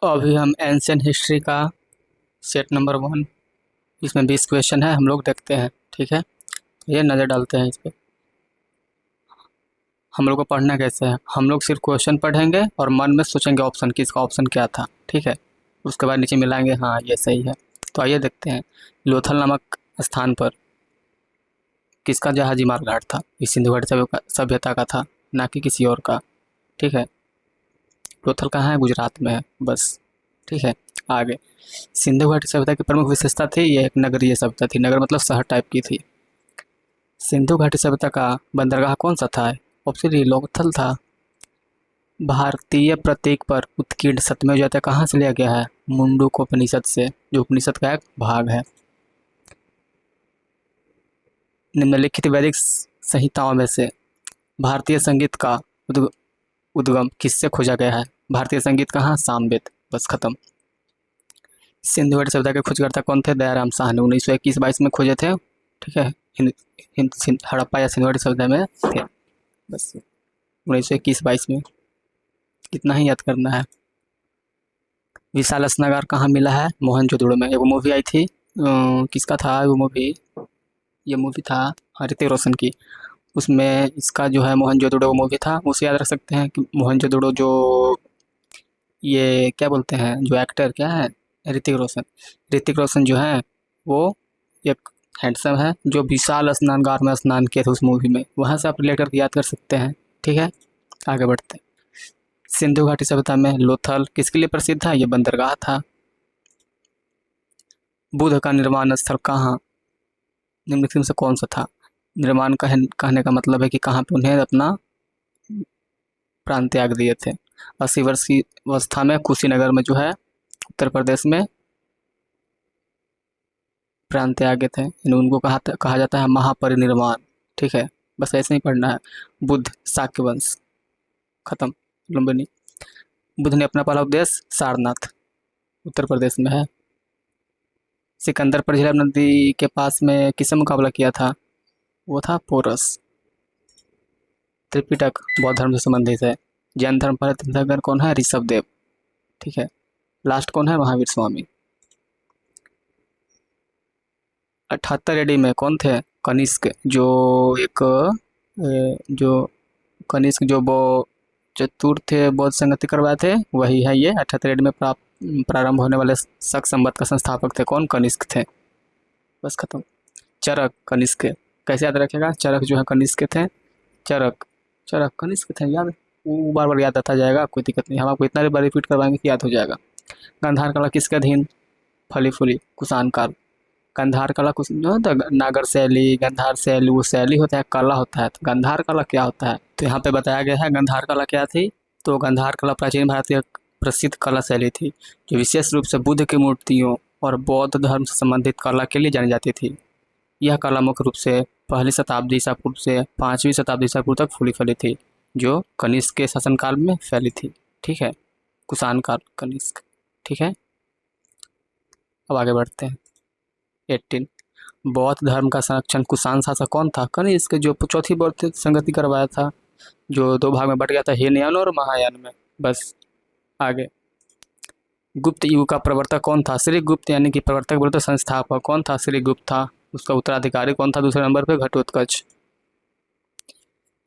अभी हम ancient history का सेट नंबर 1, इसमें 20 क्वेश्चन है, हम लोग देखते हैं। ठीक है, ये नज़र डालते हैं इस पर। हम लोग को पढ़ना कैसे है, हम लोग सिर्फ क्वेश्चन पढ़ेंगे और मन में सोचेंगे ऑप्शन की, इसका ऑप्शन क्या था। ठीक है, उसके बाद नीचे मिलाएंगे, हाँ ये सही है। तो आइए देखते हैं, लोथल नामक स्थान पर किसका जहाजी मार्ग घाट था। इस सिंधु घाटी सभ्यता का था, ना कि किसी और का। ठीक है, लोथल कहाँ है, गुजरात में है बस। ठीक है, आगे सिंधु घाटी सभ्यता की प्रमुख विशेषता थी, ये एक नगरीय सभ्यता थी। नगर मतलब शहर टाइप की थी। सिंधु घाटी सभ्यता का बंदरगाह कौन सा था? ऑप्शन डी लोथल था। भारतीय प्रतीक पर उत्कीर्ण सत्यमेव जयते कहाँ से लिया गया है? मुंडूकोपनिषद से, जो उपनिषद का एक भाग है। निम्नलिखित वैदिक संहिताओं में से भारतीय संगीत का उद्गम किससे खोजा गया है? भारतीय संगीत कहाँ? सामवेद। बस खत्म। सिंधु घाटी सभ्यता के खोजकर्ता कौन थे? दयाराम साहनी 1921-22 में खोजे थे। ठीक है, हड़प्पा या सिंधु घाटी सभ्यता में थे बस 1921-22 में। कितना ही याद करना है। विशाल स्नागार कहाँ मिला है? मोहनजोदड़ो में। एगो मूवी आई थी, किसका था वो मूवी? ये मूवी था ऋतिक रोशन की। उसमें इसका जो है मोहनजोदड़ो मूवी था, उसे याद रख सकते हैं कि मोहनजोदड़ो जो ये क्या बोलते हैं, जो एक्टर क्या है, ऋतिक रोशन। ऋतिक रोशन जो है वो एक हैंडसम है, जो विशाल स्नानगार में स्नान किए थे उस मूवी में, वहाँ से आप रिलेट करके याद कर सकते हैं। ठीक है, आगे बढ़ते हैं। सिंधु घाटी सभ्यता में लोथल किसके लिए प्रसिद्ध था? ये बंदरगाह था। बुद्ध का निर्माण स्थल कहाँ, निम्नलिखित में से कौन सा था? निर्माण कहने का मतलब है कि कहाँ पे उन्हें अपना प्राण त्याग दिए थे। 80 वर्ष की अवस्था में कुशीनगर में जो है उत्तर प्रदेश में प्राण त्यागे थे। उनको कहा जाता है महापरिनिर्वाण। ठीक है, बस ऐसे ही पढ़ना है। बुद्ध, शाक्य वंश, खत्म, लंबे नहीं। बुद्ध ने अपना पहला उपदेश सारनाथ उत्तर प्रदेश में है। सिकंदर पर झेलम नदी के पास में किससे मुकाबला किया था? वो था पोरस। त्रिपिटक बौद्ध धर्म से संबंधित है। जैन धर्म पर तीर्थंकर कौन है? ऋषभदेव। ठीक है, लास्ट कौन है? महावीर स्वामी। 78 AD में कौन थे? कनिष्क, जो एक जो कनिष्क जो चतुर्थ बौद्ध संगति करवाए थे, वही है ये। 78 AD में प्रारंभ होने वाले शक संवत का संस्थापक थे कौन? कनिष्क थे। बस खत्म। चरक, कनिष्क, कैसे याद रखेगा? चरक जो है कनिष्क थे। चरक चरक कनिष्क थे, याद, वो बार बार याद आता जाएगा, कोई दिक्कत नहीं। हम आपको इतना बार रिपीट करवाएंगे कि याद हो जाएगा। गांधार कला किसके अधीन? फली फूली, कुषाण काल। गांधार कला कुछ नागर शैली, गांधार शैली, वो शैली होता है, कला होता है। तो गांधार कला क्या होता है? तो यहाँ पे बताया गया है गांधार कला क्या थी। तो गांधार कला प्राचीन भारतीय प्रसिद्ध कला शैली थी, जो विशेष रूप से बुद्ध की मूर्तियों और बौद्ध धर्म से संबंधित कला के लिए जानी जाती थी। यह कला मुख्य रूप से 1ली शताब्दी ईसा पूर्व से 5वीं शताब्दी ईसा पूर्व तक फूली फली थी, जो कनिष्क के शासनकाल में फैली थी। ठीक है, कुषाण काल, कनिष्क। ठीक है, अब आगे बढ़ते हैं। 18 बौद्ध धर्म का संरक्षण कुषाण शासक कौन था? कनिष्क, जो चौथी बौद्ध संगति करवाया था, जो 2 भाग में बट गया था, हीनयान और महायान में। बस आगे। गुप्त युग का प्रवर्तक कौन था? श्री गुप्त, यानी कि प्रवर्तक बोलते संस्थापक कौन था? श्री गुप्त था। उसका उत्तराधिकारी कौन था दूसरे नंबर पे? घटोत्कच।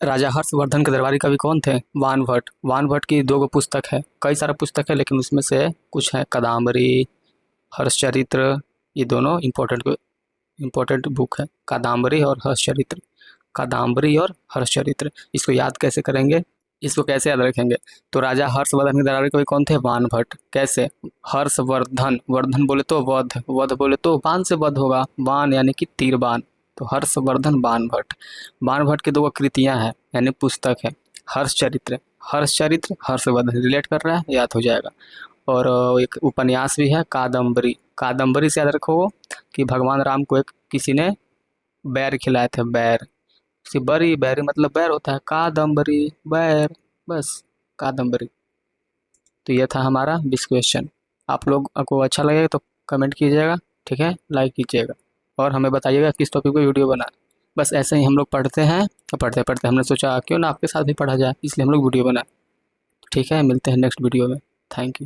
राजा हर्षवर्धन के दरबारी कवि कौन थे? वानभट्ट। वानभट्ट की 2 पुस्तक है, कई सारा पुस्तक है, लेकिन उसमें से कुछ है कादम्बरी, हर्षचरित्र। ये दोनों इम्पोर्टेंट बुक है, कादम्बरी और हर्षचरित्र। कादम्बरी और हर्षचरित्र, इसको याद कैसे करेंगे, इसको कैसे याद रखेंगे? तो राजा हर्षवर्धन के दरबारी कवि कौन थे? वानभट्ट। कैसे? हर्षवर्धन, वर्धन बोले तो वध, वध बोले तो बाण से वध होगा, बाण यानी कि तीर बाण। तो हर्षवर्धन बाणभट्ट। बाणभट्ट की 2 कृतियां हैं, यानी पुस्तक है। हर्षचरित्र, हर्षचरित्र हर्षवर्धन रिलेट कर रहा है, याद हो जाएगा। और एक उपन्यास भी है कादम्बरी। कादम्बरी से याद रखो कि भगवान राम को एक किसी ने बैर खिलाए थे, बैर। बरी, बैरी मतलब बैर होता है, कादम्बरी, बैर, बस कादम्बरी। तो ये था हमारा 20 क्वेश्चन। आप लोग को अच्छा लगेगा तो कमेंट कीजिएगा, ठीक है, लाइक कीजिएगा, और हमें बताइएगा किस टॉपिक पे वीडियो बना। बस ऐसे ही हम लोग पढ़ते हैं, और पढ़ते पढ़ते हमने सोचा क्यों ना आपके साथ भी पढ़ा जाए, इसलिए हम लोग वीडियो बनाए। ठीक है, मिलते हैं नेक्स्ट वीडियो में। Thank you.